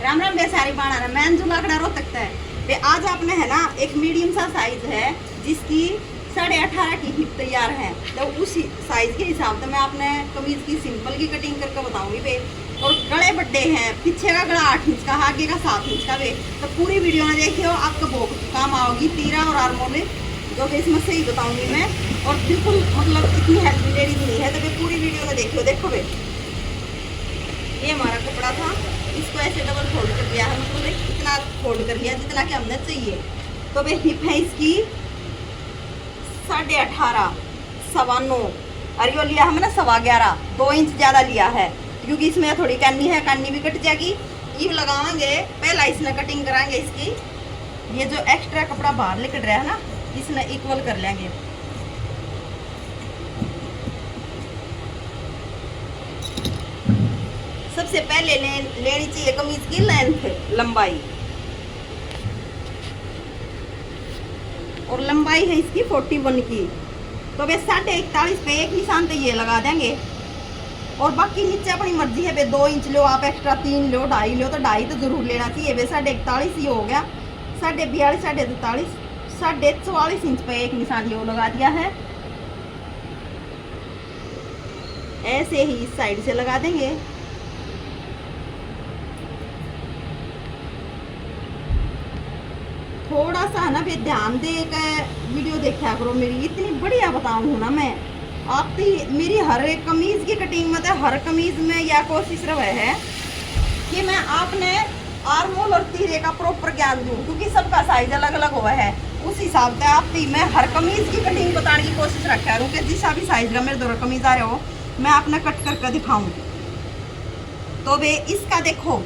राम राम बेसारी बाणा मैं जो लाकड़ा रो सकता है वे आज आपने है ना एक मीडियम सा साइज है जिसकी 18.5 की हिप तैयार है। तो उसी साइज के हिसाब से मैं आपने कमीज की सिंपल की कटिंग करके बताऊंगी वे। और गले बड्डे हैं, पीछे का गला 8 इंच का, आगे का 7 इंच का वे। तो पूरी वीडियो में देखियो, आपको बहुत काम आओगी। तीरा और आर्मोले जो भी इसमें से ही बताऊंगी मैं। और बिल्कुल मतलब इतनी हेल्दी लेडीज नहीं है तो वे पूरी वीडियो में देखियो। देखो वे, ये हमारा कपड़ा था, इसको ऐसे डबल फोल्ड कर दिया है, मतलब इतना फोल्ड कर लिया जितना कि हमने चाहिए। तो वे हिप है इसकी 18.5, 9.25, और यो लिया हमने 11.25, 2 इंच ज़्यादा लिया है क्योंकि इसमें थोड़ी कानी है, कानी भी कट जाएगी। ईव लगाएंगे पहला, इसने कटिंग कराएंगे इसकी। ये जो एक्स्ट्रा कपड़ा बाहर निकल रहा है ना, इसने इक्वल कर लेंगे। सबसे पहले लेनी चाहिए कमीज की लेंथ, लंबाई। और लंबाई है इसकी 41 की। तो वे 41.5 पे एक निशान तो ये लगा देंगे। और बाकी नीचे अपनी मर्जी है, वे 2 इंच लो आप एक्स्ट्रा, 3 लो, 2.5 लो, तो 2.5 तो जरूर लेना चाहिए। वे 41.5 ही हो गया। 42.5, 43, 44 इंच पे एक निशान ये लगा दिया है। ऐसे ही इस साइड से लगा देंगे। थोड़ा सा ना भी ध्यान दे कर वीडियो देखा करो मेरी, इतनी बढ़िया बताऊँ ना मैं आपकी। मेरी हर एक कमीज की कटिंग में, तो हर कमीज में यह कोशिश रहे है कि मैं आपने आर्मोल और तीरे का प्रॉपर ज्ञान दूँ, क्योंकि सबका साइज अलग अलग हुआ है। उस हिसाब से आपकी मैं हर कमीज की कटिंग बताने की कोशिश रखा करूँ कि जिस भी साइज का मेरे दो कमीज आ रहे हो मैं आपने कट करके दिखाऊँ। तो वे इसका देखो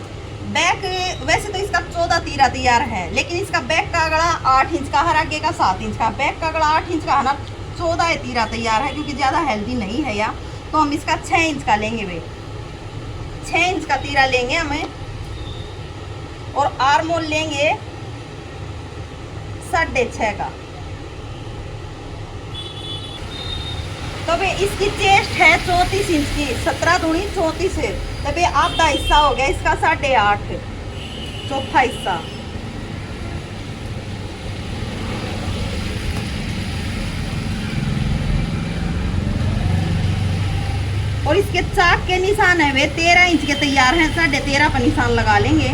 बैक, वैसे तो इसका 14 तीरा तैयार है, लेकिन इसका बैक का गला 8 इंच का है, आगे का 7 इंच का। बैक का गला 8 इंच का है ना, 14 तीरा तैयार है क्योंकि ज़्यादा हेल्दी नहीं है या। तो हम इसका 6 इंच का लेंगे वे, 6 इंच का तीरा लेंगे हमें। और आर्मोल लेंगे 6.5 का। तो वे इसकी चेस्ट है 34 इंच की, 17 दूनी 34 है। तो वे आधा हिस्सा हो गया इसका 8.5, चौथा हिस्सा। और इसके चाक के निशान है वे 13 इंच के तैयार हैं, 13.5 पर निशान लगा लेंगे।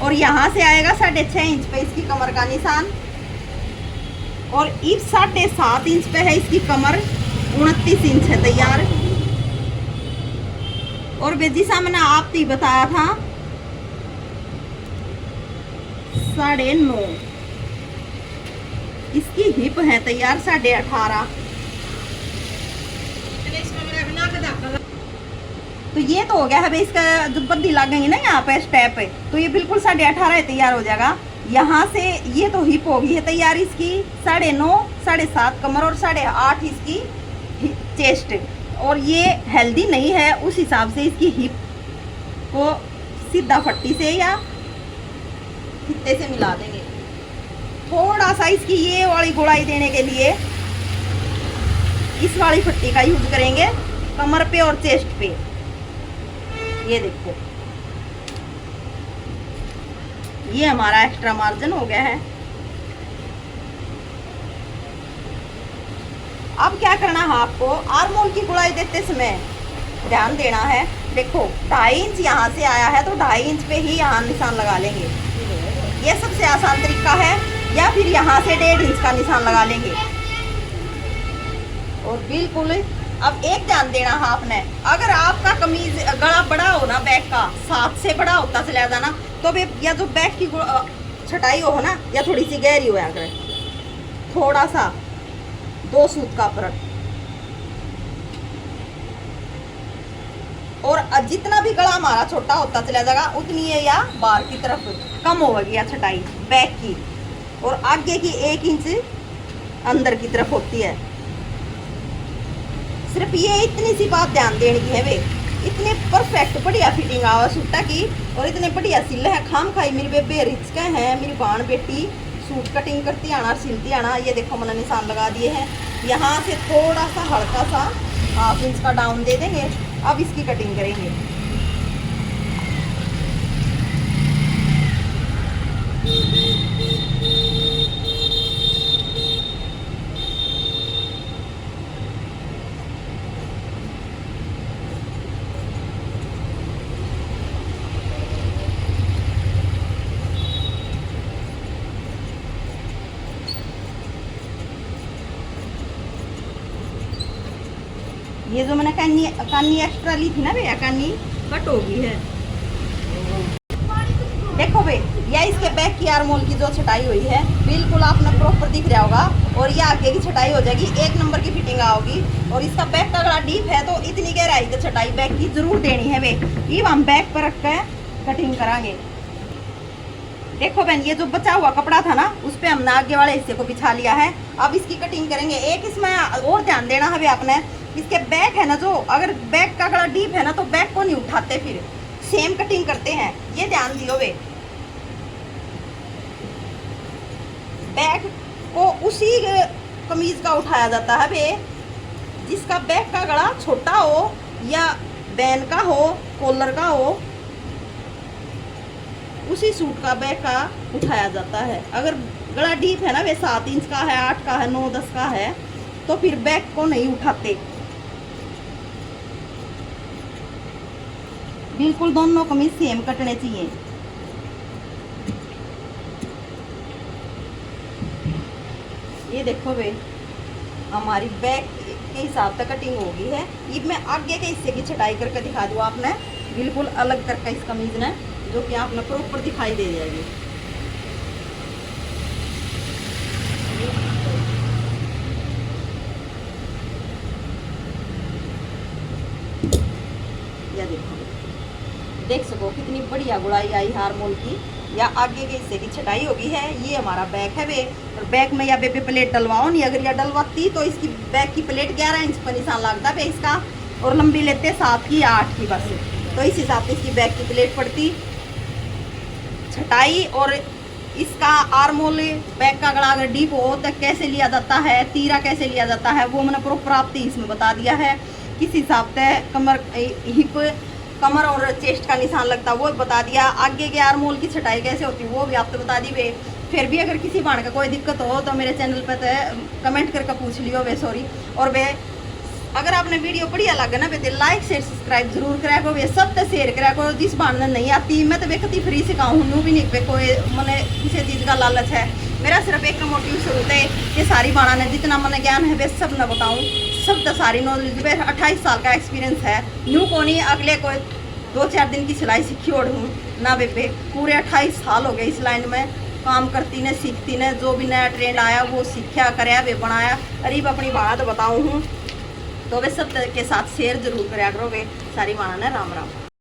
और यहाँ से आएगा 6.5 इंच पे इसकी कमर का निशान। और इस 7.5 इंच पे है इसकी कमर, 29 इंच है तैयार। और वे जिसा मैंने आपको बताया था 9.5 इसकी हिप है तैयार, 18.5। तो ये तो हो गया है। इसका जो बद्दी लगेंगे ना यहाँ पे स्टेप पे, तो ये बिल्कुल 18.5 तैयार हो जाएगा। यहाँ से ये तो हिप होगी है तैयार इसकी 9.5, 7.5 कमर और 8.5 इसकी चेस्ट। और ये हेल्दी नहीं है, उस हिसाब से इसकी हिप को सीधा फट्टी से या फित्ते से मिला देंगे। थोड़ा सा इसकी ये वाली गोलाई देने के लिए इस वाली फट्टी का यूज करेंगे कमर पे और चेस्ट पे। ये देखो, ये हमारा एक्स्ट्रा मार्जिन हो गया है। अब क्या करना है आपको, आर्मोल की गुड़ाई देते समय ध्यान देना है। देखो 2.5 इंच यहाँ से आया है, तो 2.5 इंच पे ही यहाँ निशान लगा लेंगे। ये सबसे आसान तरीका है। या फिर यहाँ से 1.5 इंच का निशान लगा लेंगे। और बिल्कुल अब एक ध्यान देना है आपने, अगर आपका कमीज गला बड़ा हो ना, बैक का 7 से बड़ा होता चला जाना, तो वे या जो बैक की छटाई हो ना, या थोड़ी सी गहरी हो, अगर थोड़ा सा 2 सूत का फर्क। और जितना भी गला हमारा छोटा होता चला जाएगा उतनी है या बाहर की तरफ कम होगी या छटाई बैक की। और आगे की 1 इंच अंदर की तरफ होती है। सिर्फ ये इतनी सी बात ध्यान देने की है वे। इतने परफेक्ट बढ़िया फिटिंग आवा सूटा की, और इतने बढ़िया सिल है। खाम खाई मेरी बेबे रिचके हैं, मेरी बाण बेटी सूट कटिंग करती आना, सिलती आना। ये देखो मैंने निशान लगा दिए हैं। यहाँ से थोड़ा सा हल्का सा 1/2 इंच का डाउन दे देंगे। अब इसकी कटिंग करेंगे। ये जो मैंने कानी कानी एक्स्ट्रा ली थी ना भैया, कानी कट हो गई है। देखो भाई, या इसके बैक की आर्मोल की जो छटाई हुई है बिल्कुल आपने प्रॉपर दिख रहा होगा, और ये आगे की छटाई हो जाएगी, एक नंबर की फिटिंग आओगी। और इसका बैक का गला डीप है तो इतनी गहराई की छटाई बैक की जरूर देनी है भाई। ये हम बैक पर रख कर कटिंग करांगे। देखो बहन, ये जो बचा हुआ कपड़ा था ना, उस पे हमने आगे वाले हिस्से को बिछा लिया है। अब इसकी कटिंग करेंगे। एक इसमें और ध्यान देना है आपने, इसके बैक है ना, जो अगर बैक का गला डीप है ना तो बैक को नहीं उठाते, फिर सेम कटिंग करते हैं, ये ध्यान दियो वे। बैक को उसी कमीज का उठाया जाता है वे जिसका बैक का गला छोटा हो या बैन का हो, कॉलर का हो, उसी सूट का बैक का उठाया जाता है। अगर गला डीप है ना, वे 7 इंच का है, 8 का है, 9, 10 का है, तो फिर बैक को नहीं उठाते। बिल्कुल दोनों कमीज सेम कटने चाहिए। ये देखो भाई, हमारी बैक के हिसाब से कटिंग हो गई है। ये मैं आगे के हिस्से की छटाई करके दिखा दूँ आपने, बिल्कुल अलग करके इस कमीज ने, जो कि आपने प्रॉपर दिखाई दे जाएगी। या देखो, देख सको कितनी बढ़िया गुड़ाई आई हारमोल की। या आगे के हिस्से की छटाई होगी है। ये हमारा बैक है वे, और बैक में या बेबी प्लेट डलवाओ नहीं। अगर यह डलवाती तो इसकी बैक की प्लेट 11 इंच पर निशान लगता है इसका, और लंबी लेते 7 की 8 की बस, तो इस हिसाब से इसकी बैक की प्लेट पड़ती। छटाई और इसका आर्मोल बैक का गला अगर डीप हो तो कैसे लिया जाता है, तीरा कैसे लिया जाता है, वो मैंने प्रॉपर आपको इसमें बता दिया है। किस हिसाब से कमर हिप कमर और चेस्ट का निशान लगता है वो बता दिया। आगे के आर्मोल की छटाई कैसे होती है वो भी आपको बता दी वे। फिर भी अगर किसी बाण का कोई दिक्कत हो तो मेरे चैनल पर तो कमेंट करके पूछ लियो वे, सॉरी। और वे अगर आपने वीडियो बढ़िया लगे ना वे लाइक शेयर सब्सक्राइब जरूर करा को, वे सब तो शेयर करा को। जिस बाण ने नहीं आती मैं तो वेखती फ्री सिखाऊँ हूँ भी नहीं पे कोई मैंने किसी चीज़ का लालच है। मेरा सिर्फ एक मोटिव से होता है कि सारी बाणा ने जितना मैंने ज्ञान है वे सब न बताऊँ, सब तो सारी नॉलेज। वे 28 साल का एक्सपीरियंस है, न्यू को नहीं अगले कोई 2-4 दिन की सिलाई सीखी और हूँ ना बेबे, पूरे 28 साल हो गए इस लाइन में काम करती ने, सीखती ने। जो भी नया ट्रेंड आया वो सीखा कराया वे बनाया। अरीब अपनी बात बताऊँ हूँ तो वे सब के साथ शेयर जरूर कराया करो वे। सारी माना ने राम राम।